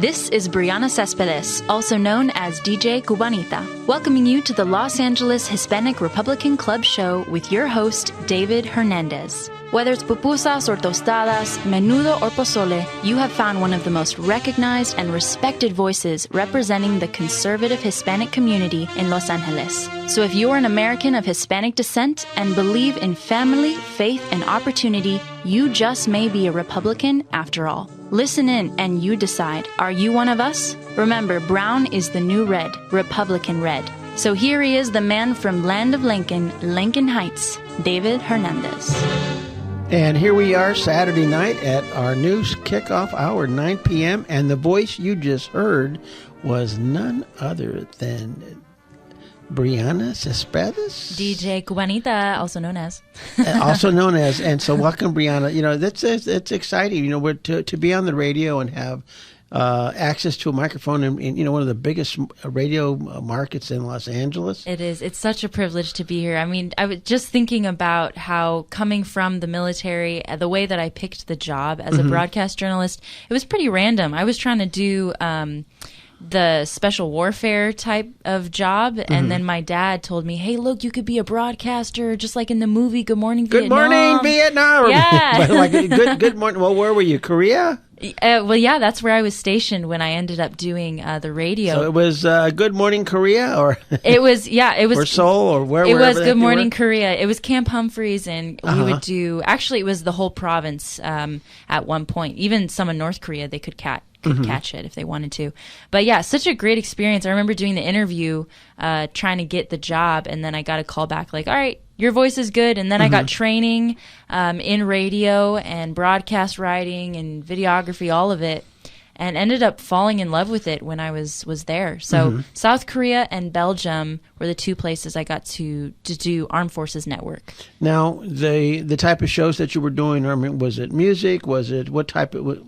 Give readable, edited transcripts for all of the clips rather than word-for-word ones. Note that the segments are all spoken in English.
This is Brianna Cespedes, also known as DJ Cubanita, welcoming you to the Los Angeles Hispanic Republican Club show with your host, David Hernandez. Whether it's pupusas or tostadas, menudo or pozole, you have found one of the most recognized and respected voices representing the conservative Hispanic community in Los Angeles. So if you're an American of Hispanic descent and believe in family, faith, and opportunity, you just may be a Republican after all. Listen in and you decide, are you one of us? Remember, brown is the new red, Republican red. So here he is, the man from Land of Lincoln, Lincoln Heights, David Hernandez. And here we are Saturday night at our news kickoff hour, 9 p.m. And the voice you just heard was none other than Brianna Cespedes. DJ Cubanita, also known as. Also known as. And so welcome, Brianna. You know, it's exciting, you know, we're to be on the radio and have access to a microphone in you know, one of the biggest radio markets in Los Angeles. It is. It's such a privilege to be here. I mean, I was just thinking about how coming from the military, the way that I picked the job as a broadcast journalist, it was pretty random. I was trying to do the special warfare type of job, and then my dad told me, hey, look, you could be a broadcaster just like in the movie Good Morning Vietnam. Good Morning Vietnam. Yeah. Like, good morning. Well, where were you? Korea? Well, yeah, that's where I was stationed when I ended up doing the radio. So it was Good Morning Korea, or it was, yeah, it was, or Seoul, or where? It was Good Morning Korea. It was Camp Humphreys, and we would do. Actually, it was the whole province at one point. Even some in North Korea, they could catch it if they wanted to. But yeah, such a great experience. I remember doing the interview, trying to get the job, and then I got a call back like, all right, your voice is good. And then I got training in radio and broadcast writing and videography, all of it, and ended up falling in love with it when I was there. So South Korea and Belgium were the two places I got to do Armed Forces Network. Now, the type of shows that you were doing, I mean, was it music? Was it what type of...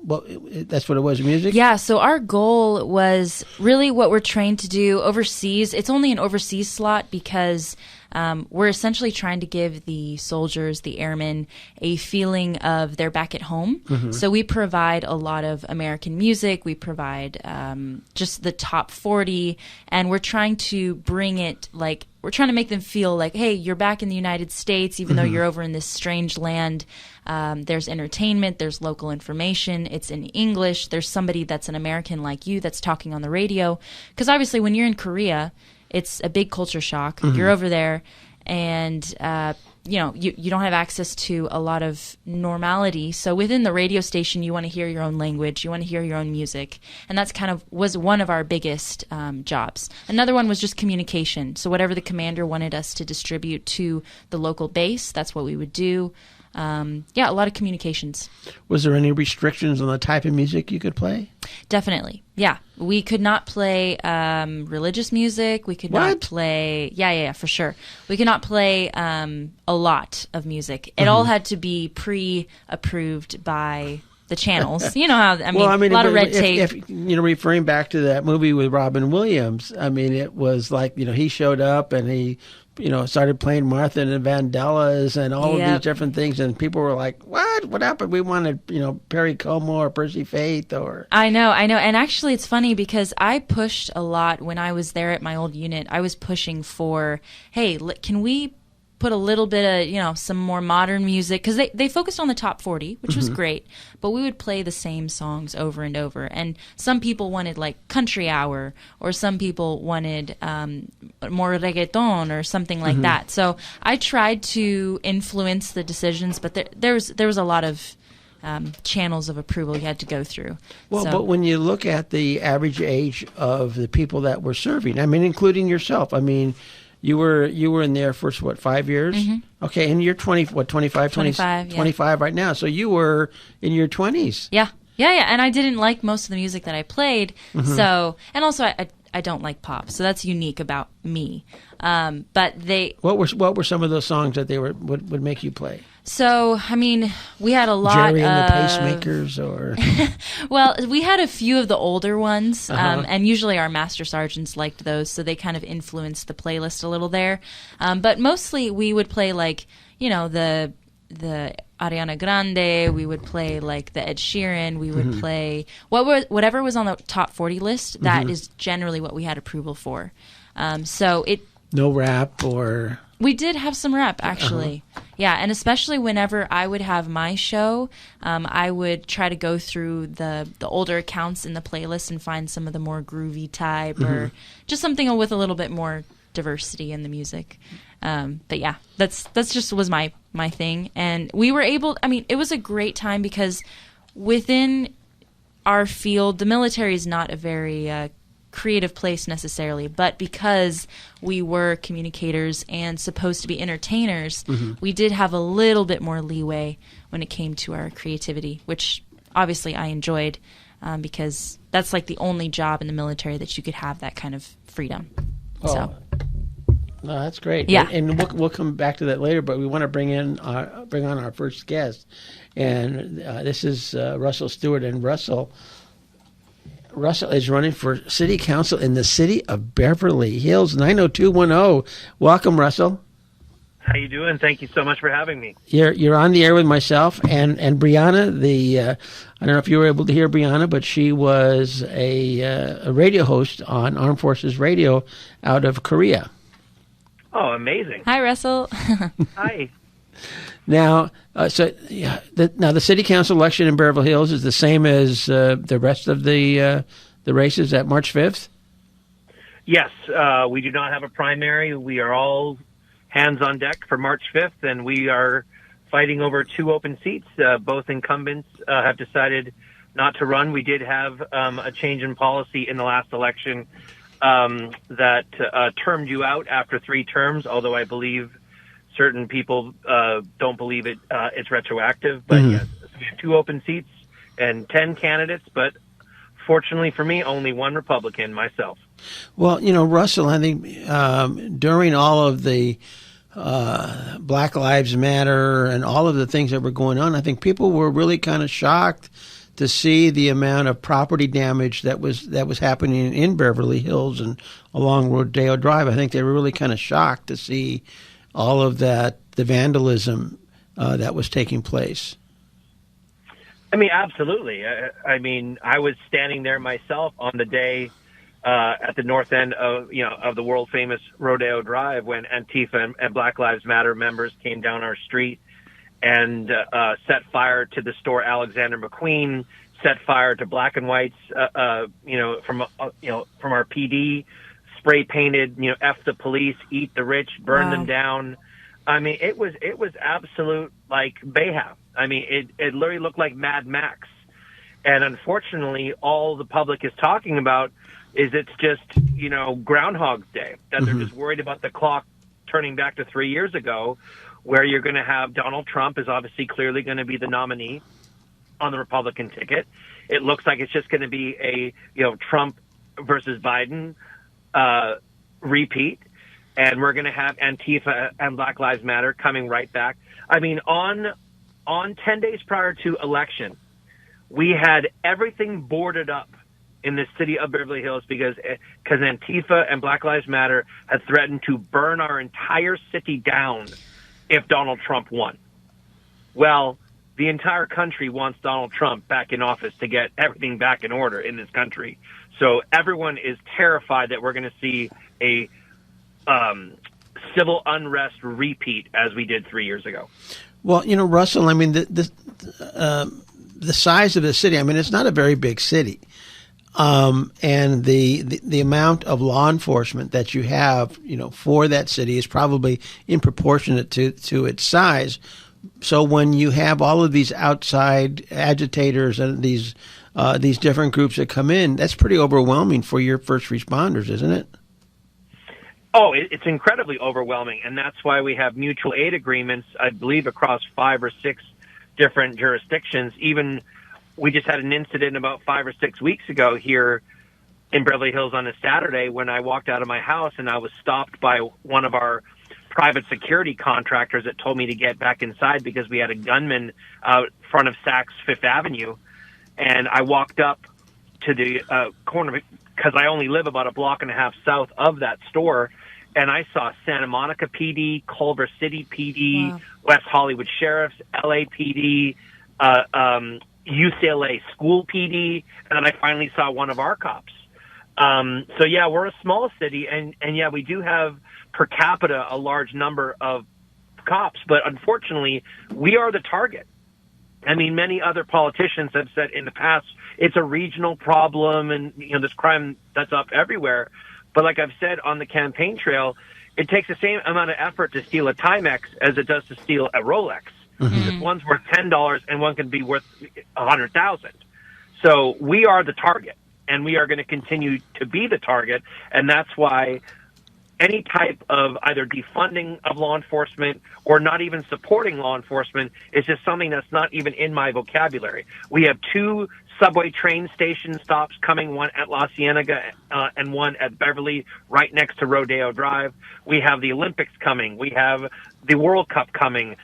Well, that's what it was, music? Yeah, so our goal was really what we're trained to do overseas. It's only an overseas slot because we're essentially trying to give the soldiers, the airmen, a feeling of they're back at home. So we provide a lot of American music. We provide just the top 40, and we're trying to bring it like... We're trying to make them feel like, hey, you're back in the United States, even though you're over in this strange land. There's entertainment, there's local information, it's in English, there's somebody that's an American like you that's talking on the radio. Because obviously when you're in Korea, it's a big culture shock. You're over there, and you know, you don't have access to a lot of normality. So within the radio station, you want to hear your own language, you want to hear your own music, and that's kind of was one of our biggest jobs. Another one was just communication. So whatever the commander wanted us to distribute to the local base, that's what we would do. Yeah, a lot of communications. Was there any restrictions on the type of music you could play? Definitely. Yeah. We could not play religious music. We could not play... Yeah, for sure. We could not play a lot of music. It all had to be pre-approved by the channels. You know how... I mean, a lot of red tape. If, you know, referring back to that movie with Robin Williams, I mean, it was like, you know, he showed up and he... you know, started playing Martha and the Vandellas and all of these different things, and people were like, what happened? We wanted, you know, Perry Como or Percy Faith or... I know. And actually it's funny because I pushed a lot when I was there at my old unit. I was pushing for, hey, can we put a little bit of, you know, some more modern music, because they focused on the top 40, which was great, but we would play the same songs over and over. And some people wanted like country hour, or some people wanted more reggaeton or something like that. So I tried to influence the decisions, but there was a lot of channels of approval you had to go through. Well, but when you look at the average age of the people that were serving, I mean, including yourself, I mean, you were in there for, what, 5 years? Okay, and you're 25, 25 right now. So you were in your 20s. Yeah. And I didn't like most of the music that I played. So, and also I don't like pop. So that's unique about me. But what were some of those songs that they would make you play? So, I mean, we had a lot Jerry and the Pacemakers, or... Well, we had a few of the older ones, and usually our master sergeants liked those, so they kind of influenced the playlist a little there. But mostly we would play, like, you know, the Ariana Grande. We would play like the Ed Sheeran. We would play whatever was on the top 40 list. That is generally what we had approval for. No rap or... We did have some rap, actually. Yeah, and especially whenever I would have my show, I would try to go through the older accounts in the playlist and find some of the more groovy type or just something with a little bit more diversity in the music. But yeah, that's just was my thing. And we were able, I mean, it was a great time because within our field, the military is not a very creative place necessarily, but because we were communicators and supposed to be entertainers, we did have a little bit more leeway when it came to our creativity, which obviously I enjoyed because that's like the only job in the military that you could have that kind of freedom. So. No, that's great. Yeah, and we'll come back to that later. But we want to bring on our first guest, and this is Russell Stewart. And Russell is running for city council in the city of Beverly Hills, 90210. Welcome, Russell. How you doing? Thank you so much for having me. You're on the air with myself and Brianna. I don't know if you were able to hear Brianna, but she was a radio host on Armed Forces Radio out of Korea. Oh, amazing! Hi, Russell. Hi. Now, the city council election in Beverly Hills is the same as the rest of the races at March 5th? Yes, we do not have a primary. We are all hands on deck for March 5th, and we are fighting over 2 open seats. Both incumbents have decided not to run. We did have a change in policy in the last election that termed you out after 3 terms, although I believe certain people don't believe it's retroactive. But yes, so we have 2 open seats and 10 candidates, but fortunately for me, only 1 Republican, myself. Well, Russell, I think during all of the Black Lives Matter and all of the things that were going on, I think people were really kind of shocked to see the amount of property damage that was happening in Beverly Hills and along Rodeo Drive. I think they were really kind of shocked to see all of that, the vandalism that was taking place. I mean, absolutely. I was standing there myself on the day at the north end of the world famous Rodeo Drive when Antifa and Black Lives Matter members came down our street and set fire to the store Alexander McQueen, set fire to black and whites, from our PD, spray painted, F the police, eat the rich, burn them down. I mean, it was absolute like mayhem. I mean, it literally looked like Mad Max. And unfortunately, all the public is talking about is it's just, Groundhog's Day, that they're just worried about the clock turning back to 3 years ago, where you're going to have Donald Trump is obviously clearly going to be the nominee on the Republican ticket. It looks like it's just going to be a, Trump versus Biden repeat. And we're going to have Antifa and Black Lives Matter coming right back. I mean, on 10 days prior to election, we had everything boarded up in the city of Beverly Hills because Antifa and Black Lives Matter had threatened to burn our entire city down if Donald Trump won. Well, the entire country wants Donald Trump back in office to get everything back in order in this country. So everyone is terrified that we're going to see a civil unrest repeat as we did 3 years ago. Well, Russell, I mean, the size of the city, I mean, it's not a very big city. And the amount of law enforcement that you have, for that city is probably in to its size. So when you have all of these outside agitators and these different groups that come in, that's pretty overwhelming for your first responders, isn't it? Oh, it's incredibly overwhelming, and that's why we have mutual aid agreements, I believe, across 5 or 6 different jurisdictions. Even we just had an incident about 5 or 6 weeks ago here in Beverly Hills on a Saturday when I walked out of my house and I was stopped by one of our private security contractors that told me to get back inside because we had a gunman out front of Saks Fifth Avenue. And I walked up to the corner because I only live about a block and a half south of that store. and I saw Santa Monica PD, Culver City PD, Wow. West Hollywood Sheriff's, LAPD, UCLA School PD, and then I finally saw one of our cops. So yeah, we're a small city, and yeah, we do have per capita a large number of cops, but unfortunately, we are the target. I mean, many other politicians have said in the past, it's a regional problem and, this crime that's up everywhere. But like I've said on the campaign trail, it takes the same amount of effort to steal a Timex as it does to steal a Rolex. Mm-hmm. One's worth $10 and one can be worth $100,000. So we are the target, and we are going to continue to be the target. And that's why any type of either defunding of law enforcement or not even supporting law enforcement is just something that's not even in my vocabulary. We have 2 subway train station stops coming, one at La Cienega and one at Beverly, right next to Rodeo Drive. We have the Olympics coming. We have the World Cup coming,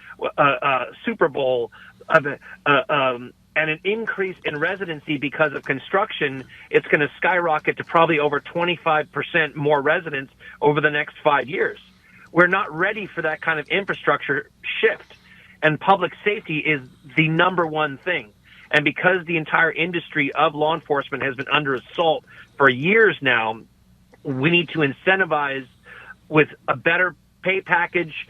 Super Bowl, and an increase in residency because of construction. It's going to skyrocket to probably over 25% more residents over the next 5 years. We're not ready for that kind of infrastructure shift, and public safety is the number one thing. And because the entire industry of law enforcement has been under assault for years now, we need to incentivize with a better pay package,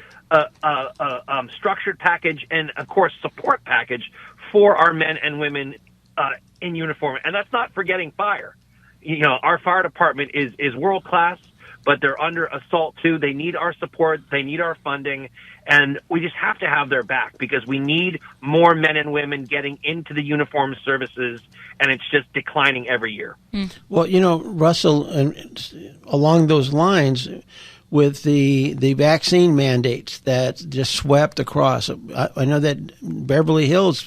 structured package, and, of course, support package for our men and women in uniform. And that's not forgetting fire. Our fire department is world-class, but they're under assault, too. They need our support. They need our funding. And we just have to have their back because we need more men and women getting into the uniformed services, and it's just declining every year. Well, Russell, along those lines, with the vaccine mandates that just swept across, I know that Beverly Hills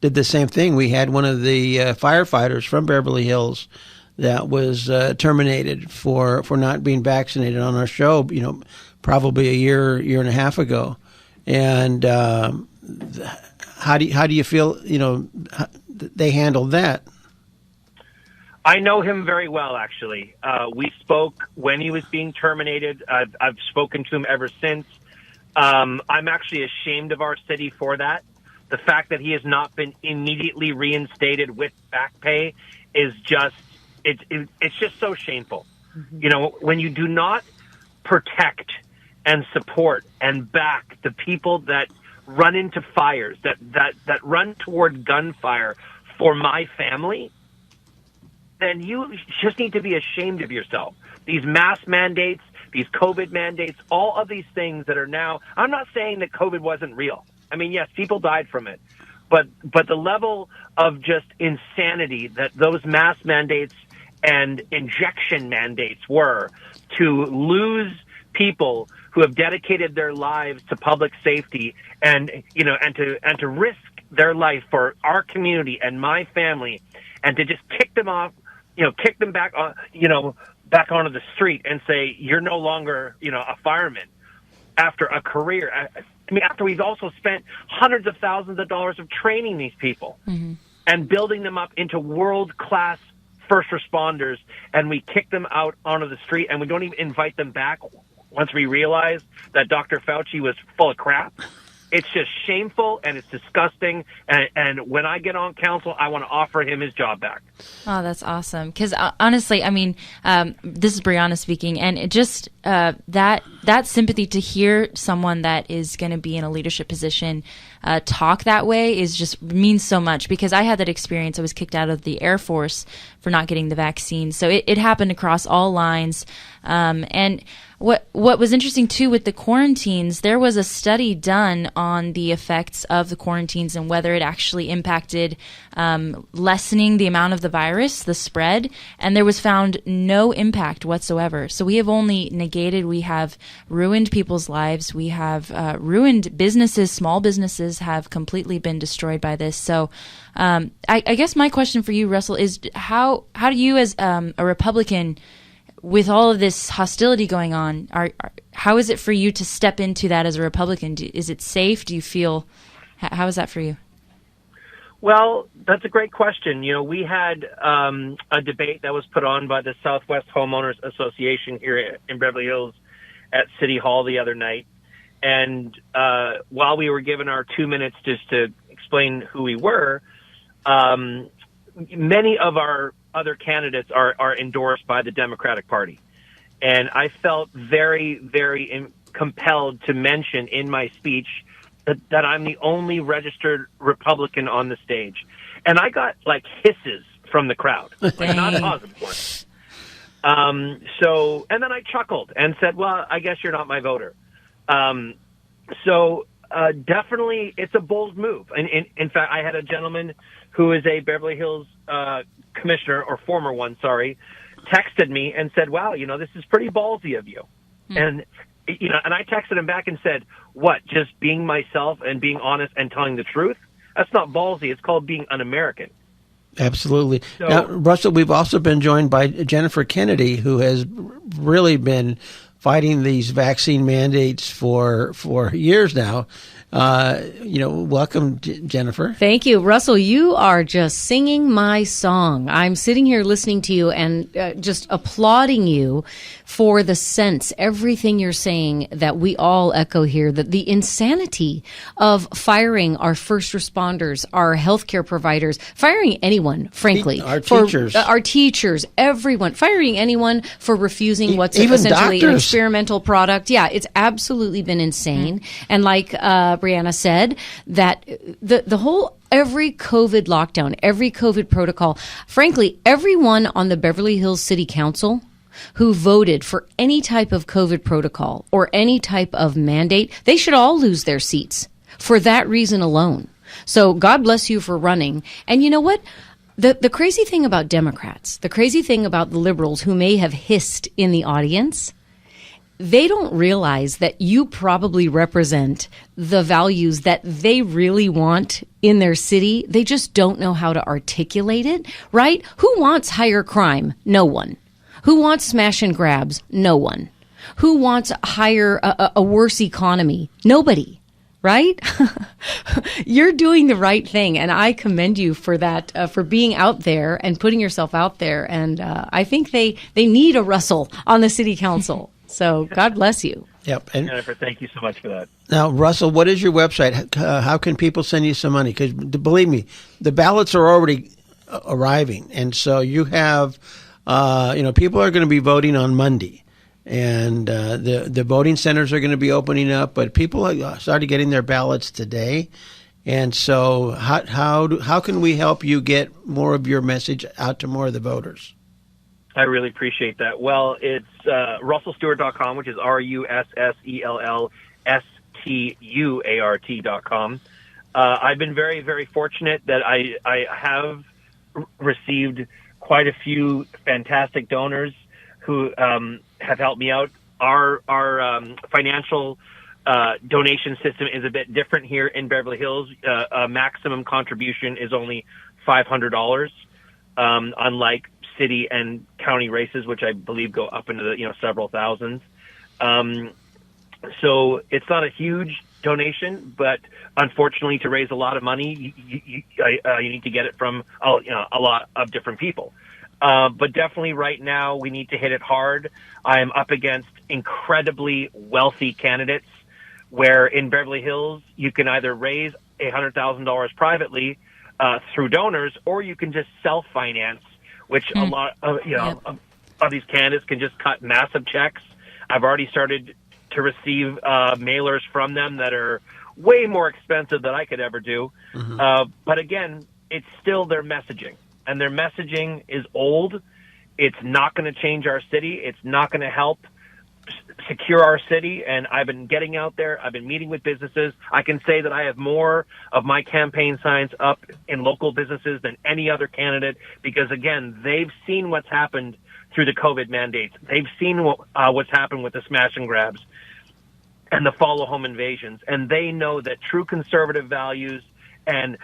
did the same thing. We had one of the firefighters from Beverly Hills that was terminated for not being vaccinated on our show, probably a year and a half ago. And how do you feel, they handled that? I know him very well, actually. We spoke when he was being terminated. I've spoken to him ever since. I'm actually ashamed of our city for that. The fact that he has not been immediately reinstated with back pay is just, it's just so shameful. Mm-hmm. When you do not protect and support and back the people that run into fires, that run toward gunfire for my family, then you just need to be ashamed of yourself. These mask mandates, these COVID mandates, all of these things that are now, I'm not saying that COVID wasn't real. I mean, yes, people died from it. But the level of just insanity that those mask mandates and injection mandates were, to lose people who have dedicated their lives to public safety and to risk their life for our community and my family, and to just kick them off, kick them back on, back onto the street and say, you're no longer, a fireman after a career. I mean, after we've also spent hundreds of thousands of dollars of training these people mm-hmm. and building them up into world-class first responders, and we kick them out onto the street, and we don't even invite them back once we realize that Dr. Fauci was full of crap. It's just shameful, and it's disgusting. And when I get on council, I want to offer him his job back. Oh, that's awesome. Because honestly, I mean, this is Brianna speaking, and it just that sympathy to hear someone that is going to be in a leadership position talk that way means so much. Because I had that experience. I was kicked out of the Air Force for not getting the vaccine, so it happened across all lines. And what was interesting too with the quarantines, there was a study done on the effects of the quarantines and whether it actually impacted lessening the amount of the virus, the spread, and there was found no impact whatsoever. So we have only negated, we have ruined people's lives, we have ruined businesses, small businesses have completely been destroyed by this. So I guess my question for you, Russell, is how do you as a Republican, with all of this hostility going on, how is it for you to step into that as a Republican? Is it safe? Do you feel, how is that for you? Well, that's a great question. We had a debate that was put on by the Southwest Homeowners Association here in Beverly Hills, at City Hall the other night. And while we were given our 2 minutes just to explain who we were, many of our other candidates are endorsed by the Democratic Party. And I felt very, very compelled to mention in my speech that I'm the only registered Republican on the stage. And I got like hisses from the crowd, like not positive ones. And then I chuckled and said, well, I guess you're not my voter. Definitely it's a bold move. And in fact, I had a gentleman who is a Beverly Hills commissioner, or former one, sorry, texted me and said, wow, this is pretty ballsy of you. And I texted him back and said, what, just being myself and being honest and telling the truth? That's not ballsy. It's called being un-American. Absolutely. So, now, Russell, we've also been joined by Jennifer Kennedy, who has really been fighting these vaccine mandates for years now. Welcome, Jennifer. Thank you. Russell, you are just singing my song. I'm sitting here listening to you and just applauding you for the sense, everything you're saying that we all echo here, that the insanity of firing our first responders, our healthcare providers, firing anyone, frankly. Our teachers, everyone, firing anyone for refusing what's essentially an experimental product. Yeah, it's absolutely been insane. And like Brianna said, that the whole every COVID lockdown, every COVID protocol, frankly, everyone on the Beverly Hills City Council who voted for any type of COVID protocol or any type of mandate, they should all lose their seats for that reason alone. So God bless you for running. And you know what? The crazy thing about Democrats, the crazy thing about the liberals who may have hissed in the audience, they don't realize that you probably represent the values that they really want in their city. They just don't know how to articulate it, right? Who wants higher crime? No one. Who wants smash and grabs? No one. Who wants a worse economy? Nobody, right? You're doing the right thing, and I commend you for that, for being out there and putting yourself out there. And I think they need a Russell on the city council. So God bless you. Yep. And Jennifer, thank you so much for that. Now, Russell, what is your website? How can people send you some money? Because believe me, the ballots are already arriving, and so you have, people are going to be voting on Monday, and the voting centers are going to be opening up. But people started getting their ballots today, and so how can we help you get more of your message out to more of the voters? I really appreciate that. Well, it's russellstewart.com, which is RussellStuart.com. I've been very, very fortunate that I have received quite a few fantastic donors who have helped me out. Our financial donation system is a bit different here in Beverly Hills. A maximum contribution is only $500, unlike city and county races, which I believe go up into the several thousands. So it's not a huge donation, but unfortunately, to raise a lot of money, you need to get it from a lot of different people. But definitely, right now, we need to hit it hard. I am up against incredibly wealthy candidates, where in Beverly Hills you can either raise $100,000 privately through donors, or you can just self-finance, which a lot of of these candidates can just cut massive checks. I've already started to receive mailers from them that are way more expensive than I could ever do. But again, it's still their messaging, and their messaging is old. It's not going to change our city. It's not going to help secure our city. And I've been getting out there. I've been meeting with businesses. I can say that I have more of my campaign signs up in local businesses than any other candidate, because again, they've seen what's happened through the COVID mandates. They've seen what's happened with the smash and grabs and the follow home invasions. And they know that true conservative values and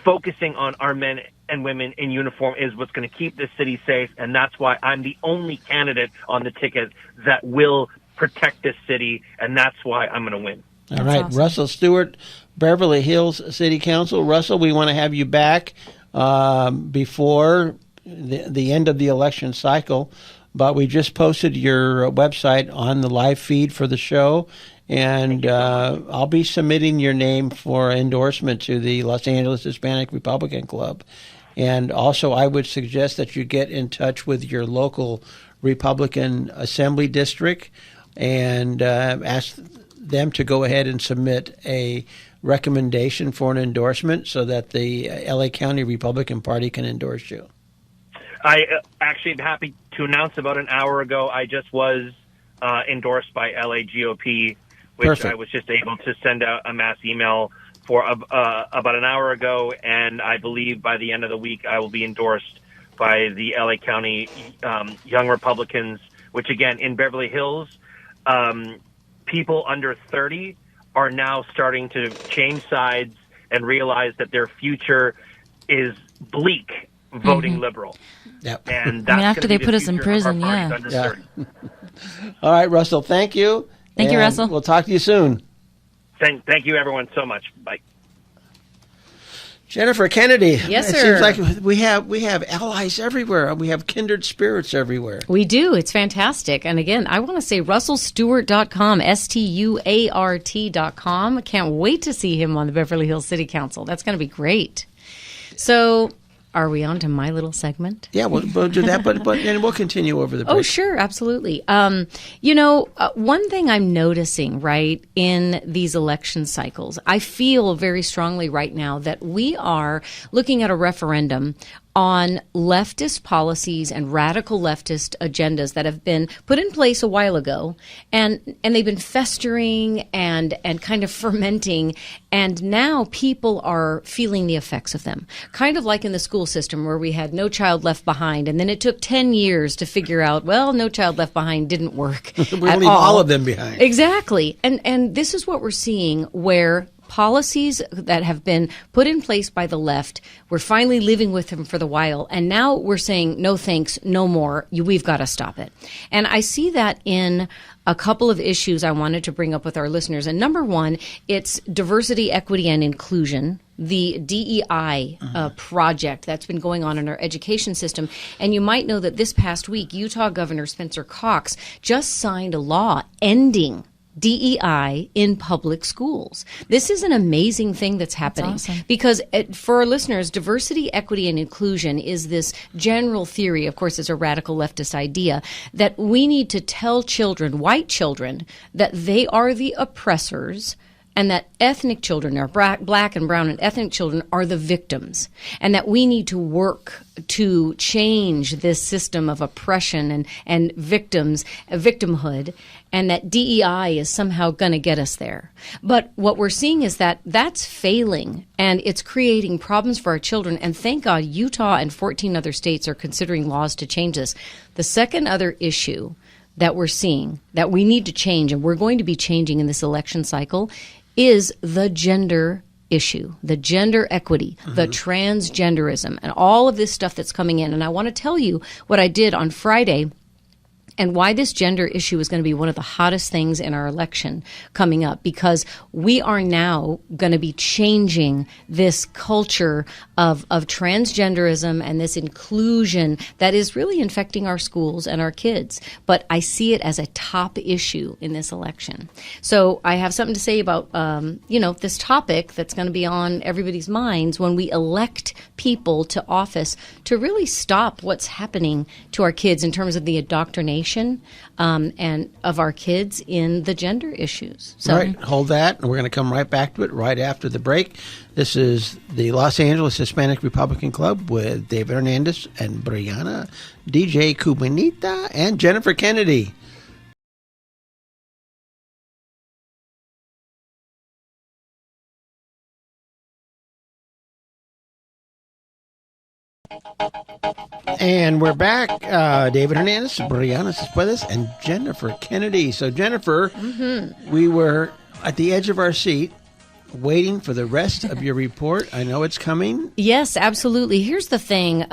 focusing on our men and women in uniform is what's going to keep this city safe. And that's why I'm the only candidate on the ticket that will protect this city. And that's why I'm going to win. All right. Awesome. Russell Stewart, Beverly Hills City Council. Russell, we want to have you back before the end of the election cycle. but we just posted your website on the live feed for the show. And I'll be submitting your name for endorsement to the Los Angeles Hispanic Republican Club. And also, I would suggest that you get in touch with your local Republican Assembly District and ask them to go ahead and submit a recommendation for an endorsement so that the LA County Republican Party can endorse you. I actually am happy to announce about an hour ago I just was endorsed by LA GOP, which Perfect. I was just able to send out a mass email for about an hour ago, and I believe by the end of the week I will be endorsed by the LA County Young Republicans, which again, in Beverly Hills, people under 30 are now starting to change sides and realize that their future is bleak voting liberal. Yep. And that's after they put us in prison, Yeah. All right, Russell, thank you. Thank you, And Russell. We'll talk to you soon. Thank you, everyone, so much. Bye. Jennifer Kennedy. Yes, it sir. seems like we have allies everywhere. We have kindred spirits everywhere. We do. It's fantastic. And again, I want to say russellstewart.com, STUART.com. I can't wait to see him on the Beverly Hills City Council. That's going to be great. So are we on to my little segment? Yeah, we'll do that, but and we'll continue over the break. Oh, sure. Absolutely. One thing I'm noticing, right, in these election cycles, I feel very strongly right now that we are looking at a referendum on leftist policies and radical leftist agendas that have been put in place a while ago, and they've been festering and kind of fermenting, and now people are feeling the effects of them. Kind of like in the school system where we had No Child Left Behind, and then it took 10 years to figure out, well, No Child Left Behind didn't work. We'll leave all of them behind. Exactly. And this is what we're seeing, where policies that have been put in place by the left, we're finally living with them for the while, and now we're saying, no thanks, no more, we've got to stop it. And I see that in a couple of issues I wanted to bring up with our listeners. And number one, it's diversity, equity, and inclusion, the DEI project that's been going on in our education system. And you might know that this past week, Utah Governor Spencer Cox just signed a law ending DEI in public schools. This is an amazing thing that's happening. That's awesome. Because for our listeners, diversity, equity, and inclusion is this general theory, of course, it's a radical leftist idea, that we need to tell children, white children, that they are the oppressors, and that ethnic children, or black and brown and ethnic children, are the victims, and that we need to work to change this system of oppression and victimhood, and that DEI is somehow going to get us there. But what we're seeing is that that's failing, and it's creating problems for our children, and thank God Utah and 14 other states are considering laws to change this. The second other issue that we're seeing that we need to change, and we're going to be changing in this election cycle, is the gender issue, the gender equity, the transgenderism, and all of this stuff that's coming in. And I want to tell you what I did on Friday and why this gender issue is going to be one of the hottest things in our election coming up, because we are now going to be changing this culture of transgenderism and this inclusion that is really infecting our schools and our kids. But I see it as a top issue in this election. So I have something to say about, this topic that's going to be on everybody's minds when we elect people to office to really stop what's happening to our kids in terms of the indoctrination and of our kids in the gender issues. So, right, hold that, and we're going to come right back to it right after the break. This is the Los Angeles Hispanic Republican Club with David Hernandez and Brianna, DJ Cubanita, and Jennifer Kennedy. And we're back. David Hernandez, Brianna Cespedes, and Jennifer Kennedy. So, Jennifer, we were at the edge of our seat waiting for the rest of your report. I know it's coming. Yes, absolutely. Here's the thing.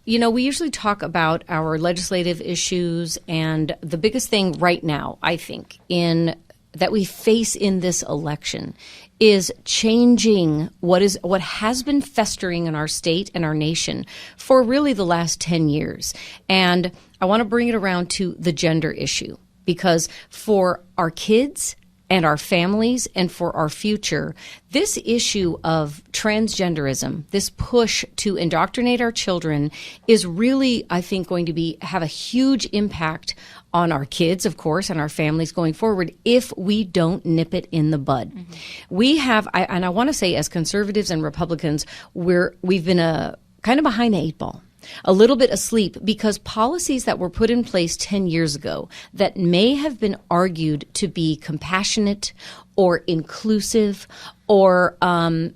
We usually talk about our legislative issues, and the biggest thing right now, I think, in that we face in this election is changing what has been festering in our state and our nation for really the last 10 years. And I want to bring it around to the gender issue, because for our kids and our families and for our future, this issue of transgenderism, this push to indoctrinate our children, is really, I think, going to have a huge impact on our kids, of course, and our families going forward if we don't nip it in the bud. Mm-hmm. We have, and I want to say, as conservatives and Republicans, we've been kind of behind the 8 ball. A little bit asleep, because policies that were put in place 10 years ago that may have been argued to be compassionate or inclusive or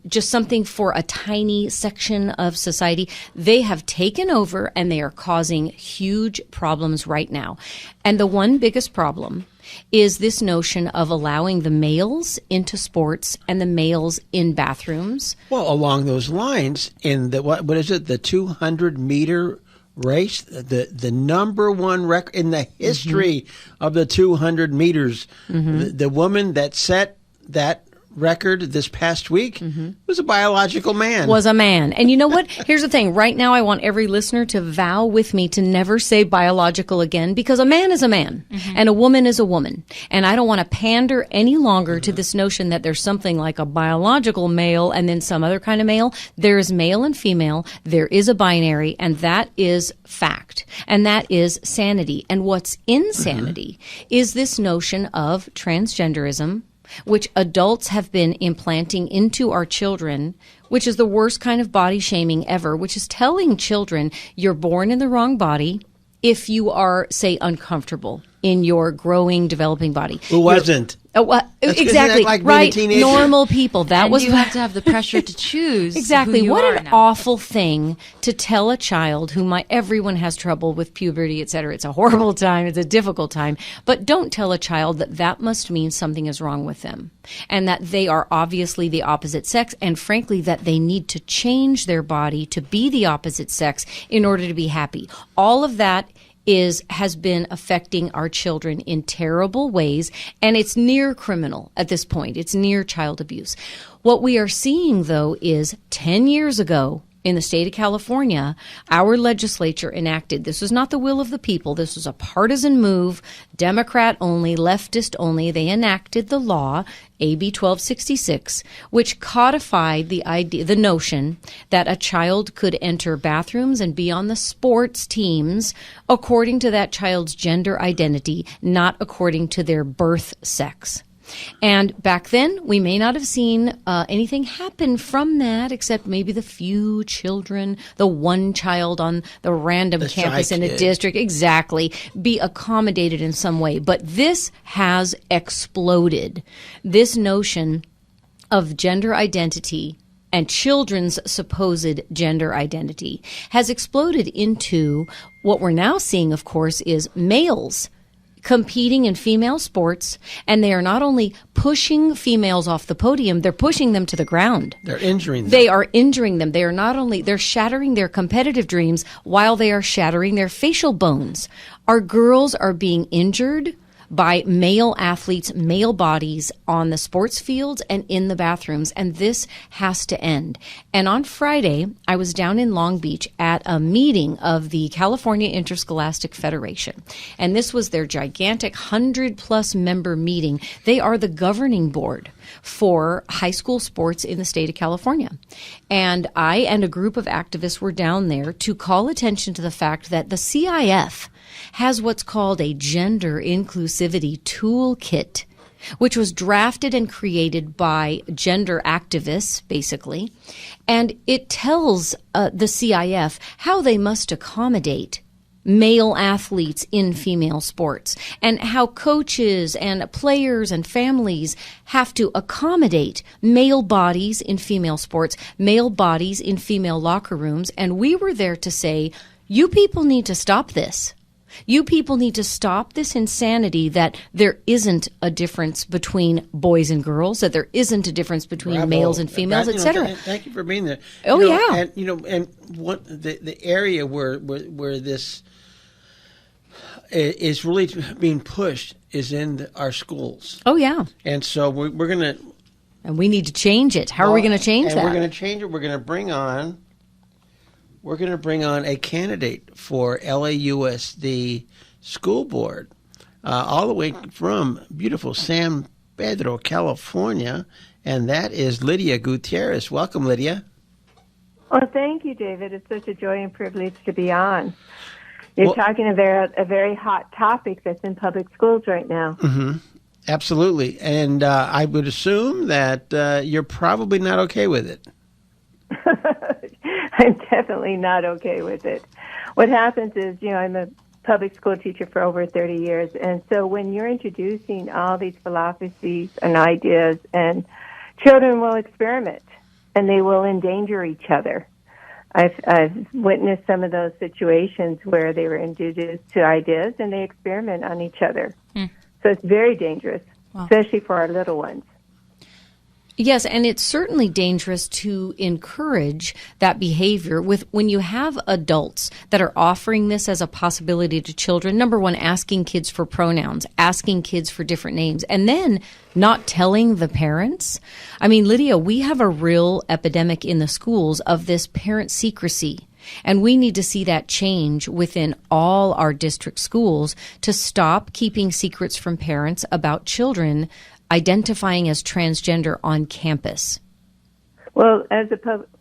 just something for a tiny section of society, they have taken over and they are causing huge problems right now. And the one biggest problem is this notion of allowing the males into sports and the males in bathrooms. Well, along those lines, in the what is it, the 200-meter race, the number one record in the history of the 200 meters, the woman that set that record this past week was a biological man. Was a man. And you know what? Here's the thing. Right now, I want every listener to vow with me to never say biological again, because a man is a man and a woman is a woman. And I don't want to pander any longer to this notion that there's something like a biological male and then some other kind of male. There is male and female. There is a binary, and that is fact. And that is sanity. And what's insanity is this notion of transgenderism, which adults have been implanting into our children, which is the worst kind of body shaming ever, which is telling children you're born in the wrong body if you are, say, uncomfortable in your growing, developing body. Who wasn't? Exactly. Like right. Normal people. That and was you have to have the pressure to choose. Exactly. Who you What are an now. awful thing to tell a child everyone has trouble with puberty, et cetera. It's a horrible time. It's a difficult time. But don't tell a child that must mean something is wrong with them and that they are obviously the opposite sex, and frankly that they need to change their body to be the opposite sex in order to be happy. All of that has been affecting our children in terrible ways, and it's near criminal at this point. It's near child abuse. What we are seeing, though, is 10 years ago in the state of California, our legislature enacted, this was not the will of the people, this was a partisan move, Democrat only, leftist only. They enacted the law, AB 1266, which codified the notion that a child could enter bathrooms and be on the sports teams according to that child's gender identity, not according to their birth sex. And back then, we may not have seen anything happen from that, except maybe the few children, the one child on the random campus in a district, exactly, be accommodated in some way. But this has exploded. This notion of gender identity and children's supposed gender identity has exploded into what we're now seeing, of course, is males competing in female sports, and they are not only pushing females off the podium, they're pushing them to the ground. They're injuring them. They are injuring them. They are not only, they're shattering their competitive dreams while they are shattering their facial bones. Our girls are being injured by male athletes, male bodies on the sports fields and in the bathrooms, and this has to end. And on Friday, I was down in Long Beach at a meeting of the California Interscholastic Federation, and this was their gigantic 100-plus member meeting. They are the governing board for high school sports in the state of California. And I and a group of activists were down there to call attention to the fact that the CIF has what's called a gender inclusivity toolkit, which was drafted and created by gender activists, basically. And it tells the CIF how they must accommodate male athletes in female sports, and how coaches and players and families have to accommodate male bodies in female sports, male bodies in female locker rooms. And we were there to say, you people need to stop this. You people need to stop this insanity that there isn't a difference between boys and girls, that there isn't a difference between males and females, etc. Thank you for being there. Oh, yeah. And and what the area where this is really being pushed is in our schools. Oh, yeah. And so we're going to... And we need to change it. How are we going to change that? We're going to change it. We're going to bring on a candidate for LAUSD school board, all the way from beautiful San Pedro, California, and that is Lydia Gutierrez. Welcome, Lydia. Well, thank you, David. It's such a joy and privilege to be on. You're talking about a very hot topic that's in public schools right now. Mm-hmm. Absolutely. And I would assume that you're probably not okay with it. I'm definitely not okay with it. What happens is, I'm a public school teacher for over 30 years, and so when you're introducing all these philosophies and ideas, and children will experiment, and they will endanger each other. I've witnessed some of those situations where they were introduced to ideas, and they experiment on each other. So it's very dangerous, especially for our little ones. Yes, and it's certainly dangerous to encourage that behavior when you have adults that are offering this as a possibility to children. Number one, asking kids for pronouns, asking kids for different names, and then not telling the parents. I mean, Lydia, we have a real epidemic in the schools of this parent secrecy. And we need to see that change within all our district schools to stop keeping secrets from parents about children identifying as transgender on campus. Well,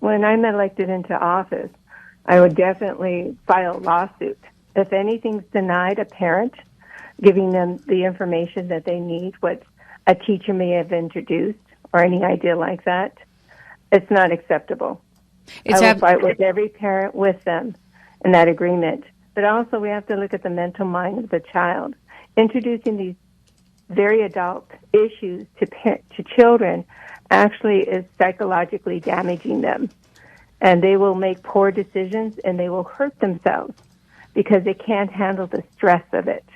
when I'm elected into office, I would definitely file a lawsuit. If anything's denied a parent, giving them the information that they need, what a teacher may have introduced, or any idea like that, it's not acceptable. I will fight with every parent with them in that agreement. But also we have to look at the mental mind of the child. Introducing these very adult issues to children actually is psychologically damaging them. And they will make poor decisions, and they will hurt themselves because they can't handle the stress of it.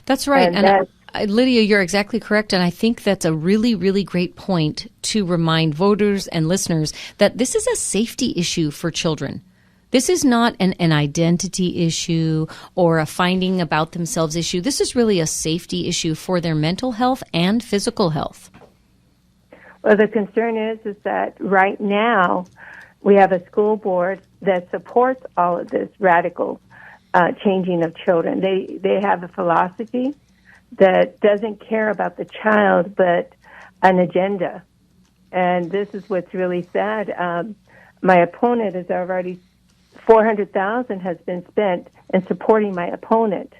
That's right. And Lydia, you're exactly correct. And I think that's a really, really great point to remind voters and listeners that this is a safety issue for children. This is not an identity issue or a finding about themselves issue. This is really a safety issue for their mental health and physical health. Well, the concern is that right now we have a school board that supports all of this radical changing of children. They have a philosophy that doesn't care about the child, but an agenda. And this is what's really sad. My opponent has already, $400,000 has been spent in supporting my opponent,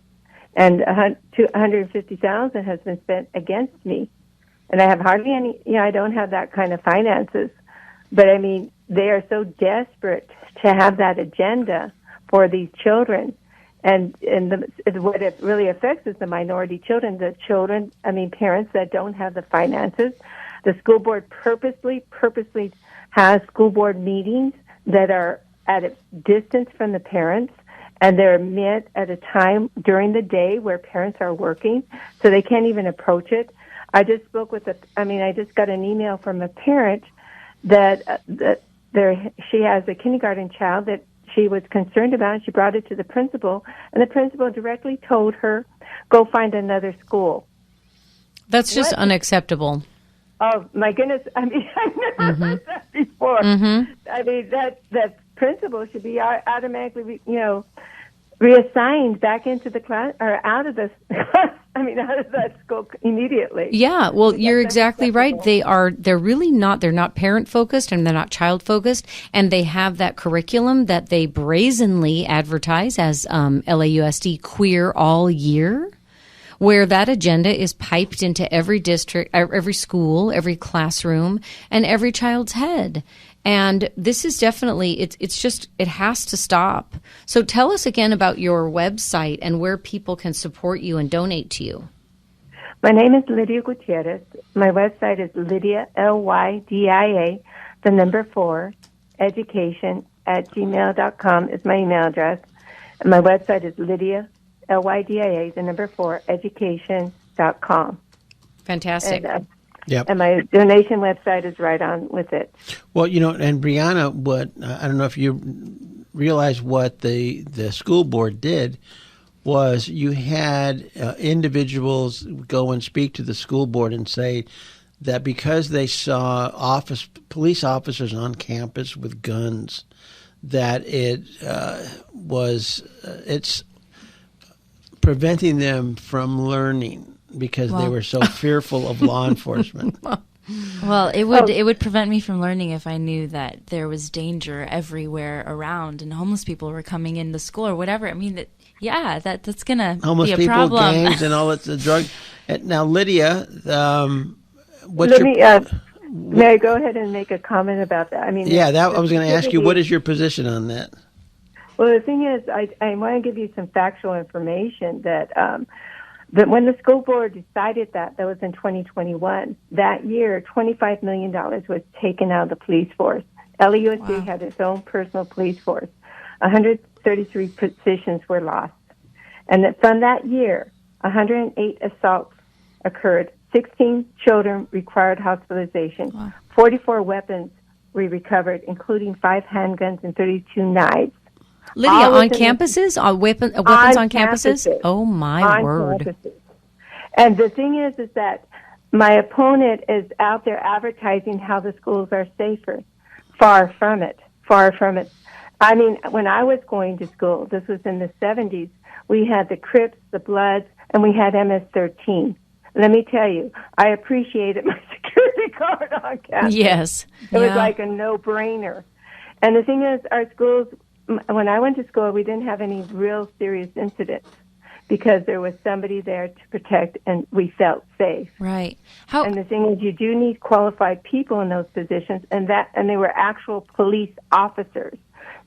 and $150,000 has been spent against me. And I have hardly any, I don't have that kind of finances. But I mean, they are so desperate to have that agenda for these children. And what it really affects is the minority children, parents that don't have the finances. The school board purposely has school board meetings that are at a distance from the parents, and they're met at a time during the day where parents are working, so they can't even approach it. I just spoke with I just got an email from a parent that she has a kindergarten child that she was concerned about. She brought it to the principal, and the principal directly told her, go find another school. That's just unacceptable. Oh, my goodness. I've never heard that before. Mm-hmm. That principal should be automatically, reassigned back into the class or out of the out of that school immediately. Yeah, well, you're exactly right. They're really not. They're not parent focused and they're not child focused, and they have that curriculum that they brazenly advertise as LAUSD Queer All Year, where that agenda is piped into every district, every school, every classroom, and every child's head. And this is definitely, it has to stop. So tell us again about your website and where people can support you and donate to you. My name is Lydia Gutierrez. My website is Lydia, LYDIA, 4, education@gmail.com is my email address. And my website is Lydia, LYDIA, 4, education.com. Fantastic. And my donation website is right on with it. Well, and Brianna, I don't know if you realize what the school board did was you had individuals go and speak to the school board and say that because they saw police officers on campus with guns, that it's preventing them from learning because they were so fearful of law enforcement. Well, it would prevent me from learning if I knew that there was danger everywhere around and homeless people were coming into school or whatever. I mean, that's going to be a people, problem. Gangs, and all that. The drug. Now, Lydia, may I go ahead and make a comment about that? I mean, I was going to ask you, what is your position on that? Well, the thing is, I want to give you some factual information that when the school board decided that was in 2021, that year, $25 million was taken out of the police force. LAUSD had its own personal police force. 133 positions were lost. And that from that year, 108 assaults occurred. 16 children required hospitalization. Wow. 44 weapons were recovered, including 5 handguns and 32 knives. Lydia, on campuses? Weapons on campuses? Oh, my word. Campuses. And the thing is that my opponent is out there advertising how the schools are safer. Far from it. Far from it. I mean, when I was going to school, this was in the 70s, we had the Crips, the Bloods, and we had MS-13. Let me tell you, I appreciated my security guard on campus. Yes. It was like a no-brainer. And the thing is, our schools, when I went to school, we didn't have any real serious incidents because there was somebody there to protect and we felt safe. Right. And the thing is, you do need qualified people in those positions, and they were actual police officers.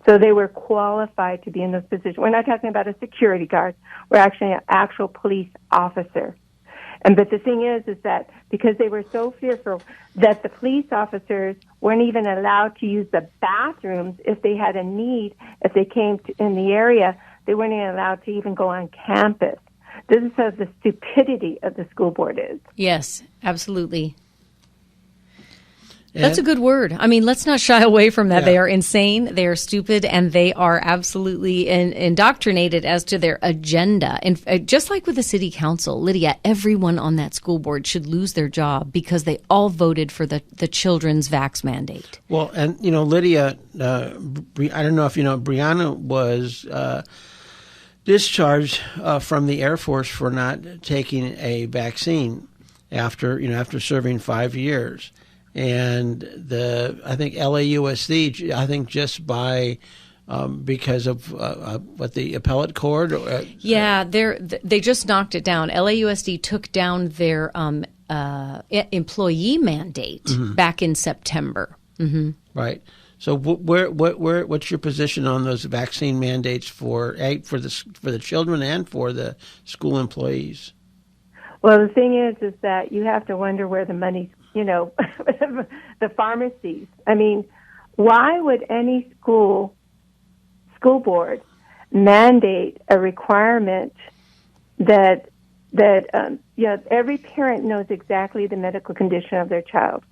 So they were qualified to be in those positions. We're not talking about a security guard. We're actually an actual police officer. But the thing is that because they were so fearful that the police officers weren't even allowed to use the bathrooms if they had a need, if they came in the area, they weren't even allowed to even go on campus. This is how the stupidity of the school board is. Yes, absolutely. That's a good word. I mean, let's not shy away from that. Yeah. They are insane, they are stupid, and they are absolutely indoctrinated as to their agenda. And just like with the city council, Lydia, everyone on that school board should lose their job because they all voted for the children's vax mandate. Well, and, Lydia, I don't know if you know, Brianna was discharged from the Air Force for not taking a vaccine after serving 5 years. And I think LAUSD, just by because of what the appellate court. They just knocked it down. LAUSD took down their employee mandate back in September. Mm-hmm. Right. So what's your position on those vaccine mandates for the children and for the school employees? Well, the thing is that you have to wonder where the money's, the pharmacies. I mean, why would any school board mandate a requirement that every parent knows exactly the medical condition of their child?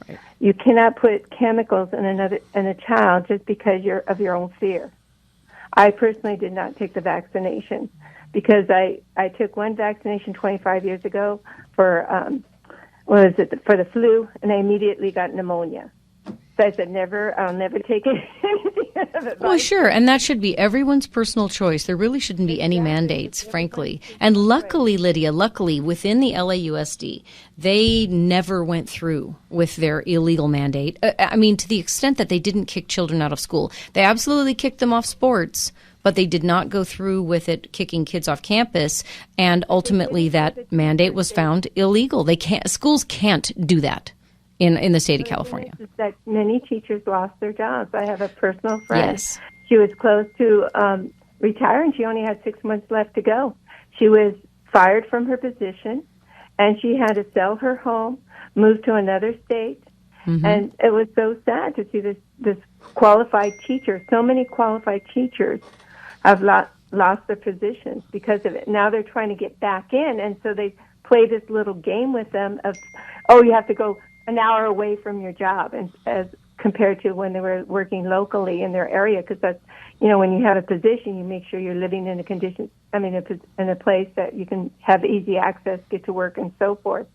Right. You cannot put chemicals in a child just because of your own fear. I personally did not take the vaccination because I took one vaccination 25 years ago for for the flu, and I immediately got pneumonia. So I said, I'll never take anything of it. Well, sure, and that should be everyone's personal choice. There really shouldn't be any mandates, frankly. And luckily, Lydia, within the LAUSD, they never went through with their illegal mandate. I mean, to the extent that they didn't kick children out of school. They absolutely kicked them off sports, but they did not go through with it kicking kids off campus, and ultimately that mandate was found illegal. Schools can't do that in the state of California. Is that many teachers lost their jobs. I have a personal friend. Yes. She was close to retire, and she only had 6 months left to go. She was fired from her position, and she had to sell her home, move to another state, and it was so sad to see this qualified teacher. So many qualified teachers have lost their positions because of it. Now they're trying to get back in, and so they play this little game with them of, you have to go an hour away from your job, and as compared to when they were working locally in their area, because that's, when you have a position, you make sure you're living in in a place that you can have easy access, get to work, and so forth.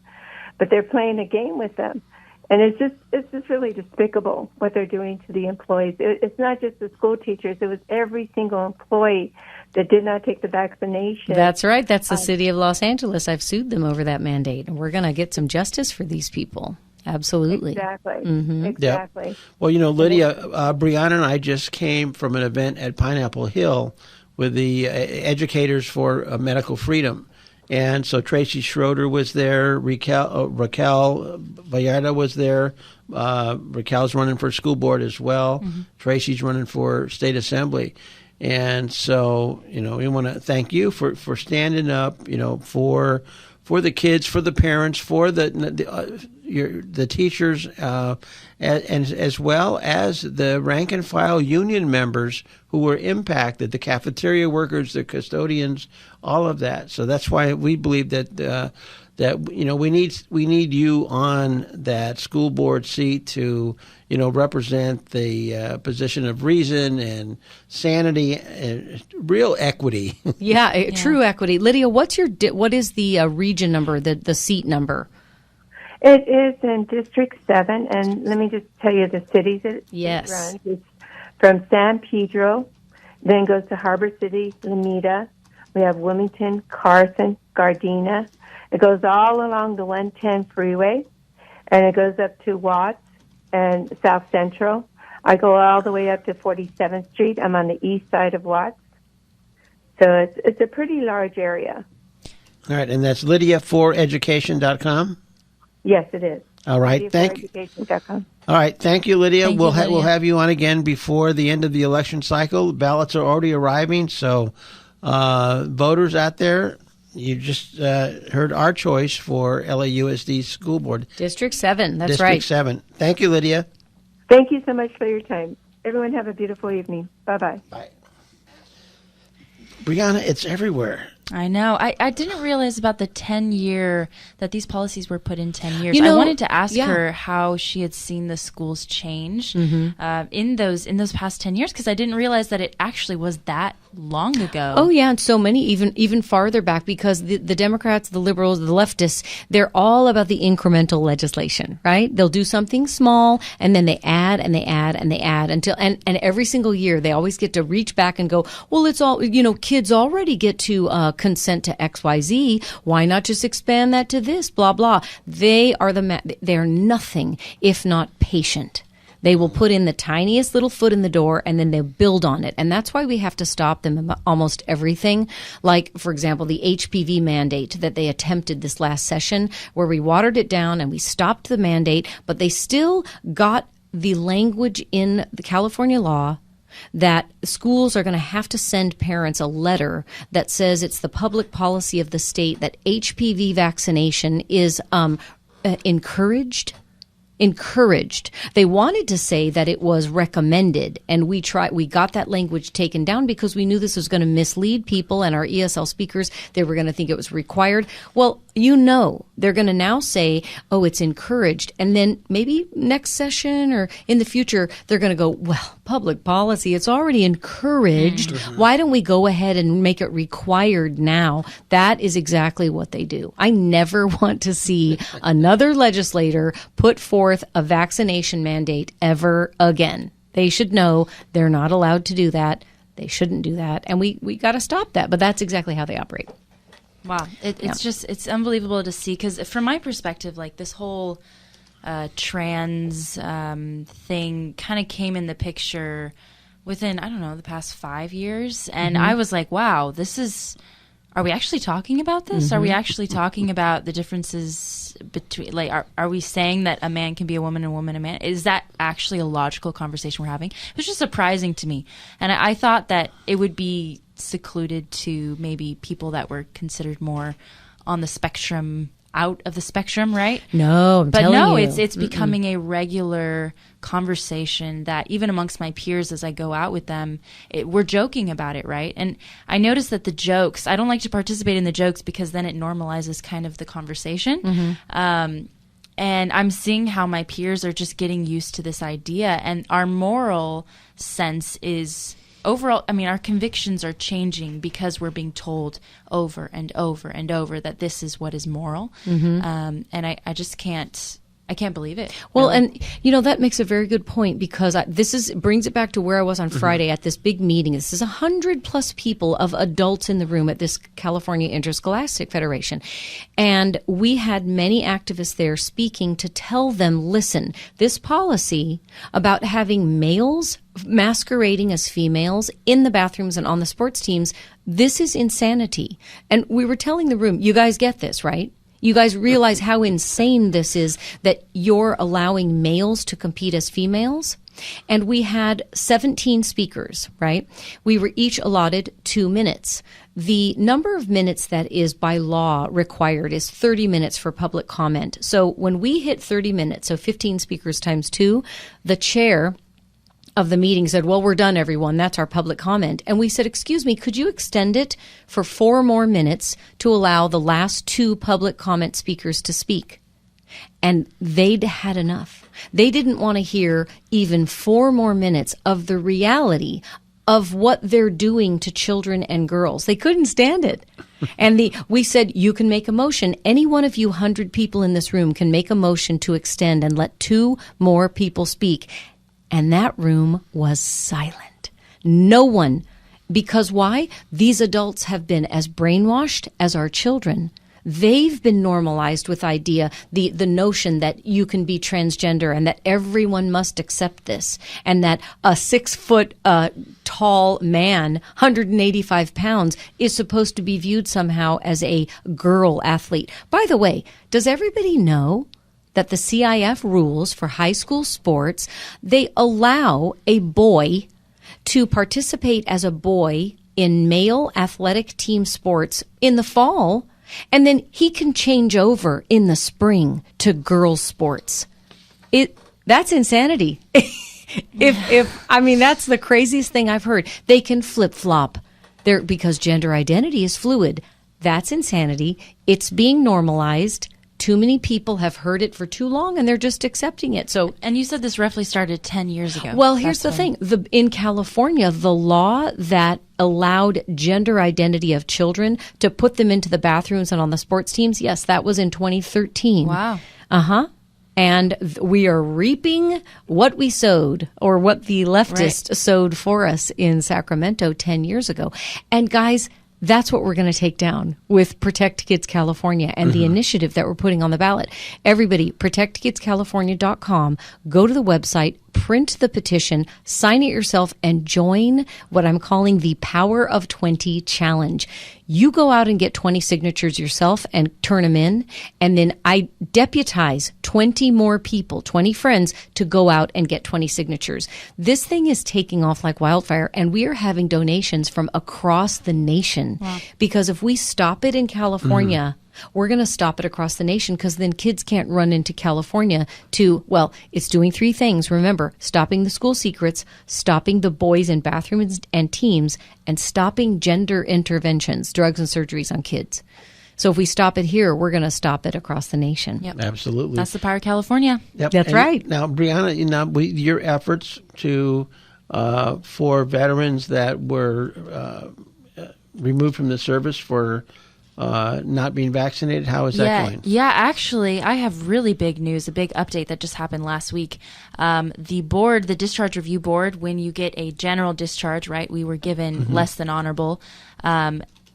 But they're playing a game with them. And it's just really despicable what they're doing to the employees. It's not just the school teachers. It was every single employee that did not take the vaccination. That's right. That's the city of Los Angeles. I've sued them over that mandate, and we're going to get some justice for these people. Absolutely. Exactly. Mm-hmm. Exactly. Yep. Well, Lydia, Brianna and I just came from an event at Pineapple Hill with the Educators for Medical Freedom. And so Tracy Schroeder was there, Raquel Vallarta was there. Raquel's running for school board as well. Mm-hmm. Tracy's running for state assembly. And so, we want to thank you for standing up, for the kids, for the parents, for the teachers, and as well as the rank and file union members who were impacted, the cafeteria workers, the custodians, all of that. So that's why we believe that we need you on that school board seat to represent the position of reason and sanity and real equity. Yeah, true equity. Lydia, what is the region number, the seat number? It is in District 7, and let me just tell you the cities it runs. It's from San Pedro, then goes to Harbor City, Lomita. We have Wilmington, Carson, Gardena. It goes all along the 110 freeway, and it goes up to Watts and South Central. I go all the way up to 47th Street. I'm on the east side of Watts. So it's a pretty large area. All right, and that's LydiaForEducation.com? Yes, it is. All right, thank you. All right, thank you, Lydia. We'll have you on again before the end of the election cycle. Ballots are already arriving, so voters out there, you just heard our choice for LAUSD School Board. District 7, that's District right. District 7. Thank you, Lydia. Thank you so much for your time. Everyone have a beautiful evening. Bye-bye. Bye. Brianna, it's everywhere. I know. I didn't realize about the 10-year, that these policies were put in 10 years. I wanted to ask her how she had seen the schools change in those past 10 years, because I didn't realize that it actually was that long ago. Oh, yeah, and so many even farther back, because the Democrats, the liberals, the leftists, they're all about the incremental legislation, right? They'll do something small, and then they add and they add and they add until and every single year they always get to reach back and go, well, it's all, kids already get to consent to XYZ. Why not just expand that to this? Blah blah. They're nothing if not patient. They will put in the tiniest little foot in the door, and then they'll build on it. And that's why we have to stop them about almost everything. Like, for example, the HPV mandate that they attempted this last session, where we watered it down and we stopped the mandate, but they still got the language in the California law that schools are going to have to send parents a letter that says it's the public policy of the state that HPV vaccination is encouraged. They wanted to say that it was recommended, and we got that language taken down because we knew this was going to mislead people, and our ESL speakers, they were going to think it was required. Well, they're going to now say, oh, it's encouraged, and then maybe next session or in the future, they're going to go, well, public policy, it's already encouraged. Mm-hmm. Why don't we go ahead and make it required now? That is exactly what they do. I never want to see another legislator put forth a vaccination mandate ever again. They should know they're not allowed to do that. They shouldn't do that. And we got to stop that. But that's exactly how they operate. Wow. It's unbelievable to see, because from my perspective, like this whole trans thing kind of came in the picture within, I don't know, the past 5 years. And I was like, wow, are we actually talking about this? Are we actually talking about the differences between, like, are we saying that a man can be a woman and a woman a man? Is that actually a logical conversation we're having? It was just surprising to me. And I thought that it would be secluded to maybe people that were considered more on the spectrum, out of the spectrum, right? No, it's becoming a regular conversation that even amongst my peers, as I go out with them, we're joking about it, right? And I noticed that the jokes, I don't like to participate in the jokes because then it normalizes kind of the conversation. And I'm seeing how my peers are just getting used to this idea. And our moral sense is overall, I mean, our convictions are changing because we're being told over and over and over that this is what is moral. And I just can't believe it. Well, really. and that makes a very good point, because brings it back to where I was on Friday at this big meeting. This is 100+ people of adults in the room at this California Interscholastic Federation. And we had many activists there speaking to tell them, listen, this policy about having males masquerading as females in the bathrooms and on the sports teams, this is insanity. And we were telling the room, you guys get this, right? You guys realize how insane this is, that you're allowing males to compete as females? And we had 17 speakers, right? We were each allotted 2 minutes. The number of minutes that is by law required is 30 minutes for public comment. So when we hit 30 minutes, so 15 speakers times 2, the chair of the meeting said, well, we're done, everyone. That's our public comment. And we said, excuse me, could you extend it for 4 more minutes to allow the last 2 public comment speakers to speak? And they'd had enough. They didn't want to hear even 4 more minutes of the reality of what they're doing to children and girls. They couldn't stand it. And we said, you can make a motion. Any one of you 100 people in this room can make a motion to extend and let 2 more people speak. And that room was silent. No one. Because why? These adults have been as brainwashed as our children. They've been normalized with the notion that you can be transgender and that everyone must accept this, and that a 6-foot tall man, 185 pounds, is supposed to be viewed somehow as a girl athlete. By the way, does everybody know that the CIF rules for high school sports, they allow a boy to participate as a boy in male athletic team sports in the fall, and then he can change over in the spring to girls sports? That's insanity. I mean, that's the craziest thing I've heard. They can flip-flop because gender identity is fluid. That's insanity. It's being normalized. Too many people have heard it for too long, and they're just accepting it. So, and you said this roughly started 10 years ago. Well, here's the thing. In California, the law that allowed gender identity of children to put them into the bathrooms and on the sports teams, yes, that was in 2013. Wow. And we are reaping what we sowed, or what the leftists sowed for us in Sacramento 10 years ago. And guys, that's what we're going to take down with Protect Kids California and the initiative that we're putting on the ballot. Everybody, protectkidscalifornia.com, go to the website, print the petition, sign it yourself, and join what I'm calling the Power of 20 Challenge. You go out and get 20 signatures yourself and turn them in, and then I deputize 20 more people, 20 friends, to go out and get 20 signatures. This thing is taking off like wildfire, and we are having donations from across the nation. Wow. Because if we stop it in California, we're going to stop it across the nation, because then kids can't run into California it's doing 3 things. Remember, stopping the school secrets, stopping the boys in bathrooms and teams, and stopping gender interventions, drugs and surgeries on kids. So if we stop it here, we're going to stop it across the nation. Yep. Absolutely. That's the power of California. Yep. That's right. Now, Brianna, your efforts for veterans that were removed from the service for not being vaccinated, how is that going? Yeah, actually, I have really big news, a big update that just happened last week. The discharge review board, when you get a general discharge, right, we were given less than honorable.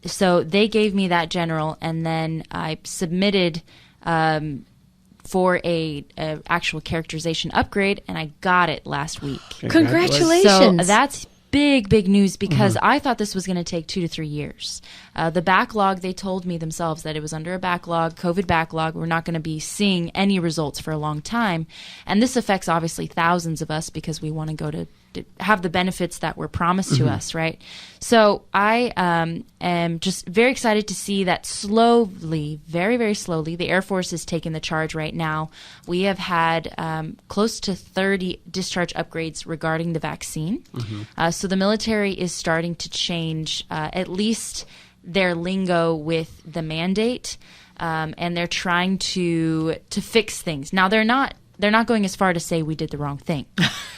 So they gave me that general, and then I submitted for a actual characterization upgrade, and I got it last week. Congratulations. So that's big news, because I thought this was going to take 2 to 3 years. The backlog, they told me themselves that it was under a backlog, COVID backlog. We're not going to be seeing any results for a long time. And this affects obviously thousands of us, because we want to go to have the benefits that were promised to us, right? So I am just very excited to see that slowly, very, very slowly, the Air Force is taking the charge right now. We have had close to 30 discharge upgrades regarding the vaccine. So the military is starting to change at least their lingo with the mandate. and they're trying to fix things. Now they're not going as far to say we did the wrong thing.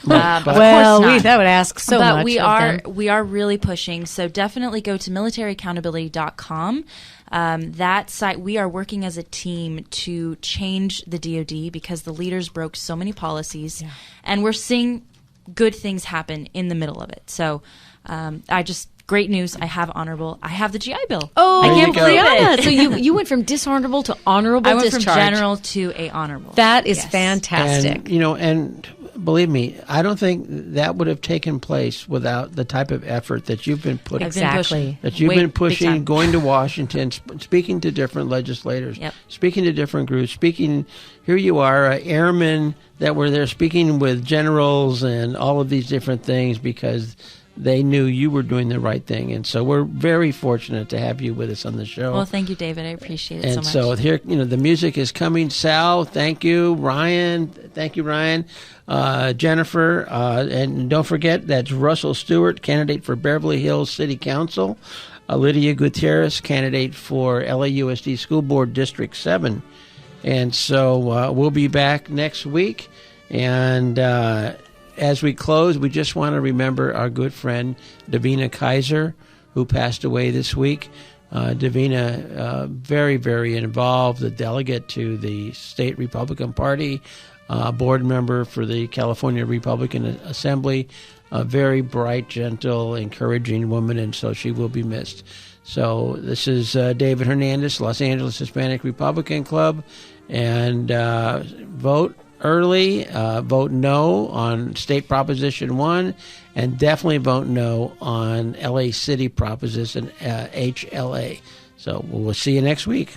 That would ask so but much. But we are really pushing. So definitely go to militaryaccountability.com. That site, we are working as a team to change the DoD because the leaders broke so many policies, and we're seeing good things happen in the middle of it. So great news. I have honorable. I have the GI Bill. Oh, I can't believe Brianna. it. So you went from dishonorable to honorable I went discharge. from general to a honorable. That is fantastic. And, and believe me, I don't think that would have taken place without the type of effort that you've been putting. Exactly. That you've been pushing, going to Washington, speaking to different legislators, speaking to different groups, here you are, airmen that were there speaking with generals and all of these different things because they knew you were doing the right thing. And so we're very fortunate to have you with us on the show. Well, thank you, David. I appreciate it so much. And so here, the music is coming. Sal, thank you. Ryan, thank you, Ryan. Jennifer, and don't forget, that's Russell Stewart, candidate for Beverly Hills City Council. Lydia Gutierrez, candidate for LAUSD School Board District 7. And so we'll be back next week. And as we close, we just want to remember our good friend Davina Kaiser, who passed away this week. Davina, very, very involved, a delegate to the state Republican Party, board member for the California Republican Assembly, a very bright, gentle, encouraging woman, and so she will be missed. So this is David Hernandez, Los Angeles Hispanic Republican Club, and vote early, vote no on State Proposition 1, and definitely vote no on LA City Proposition HLA. So we'll see you next week.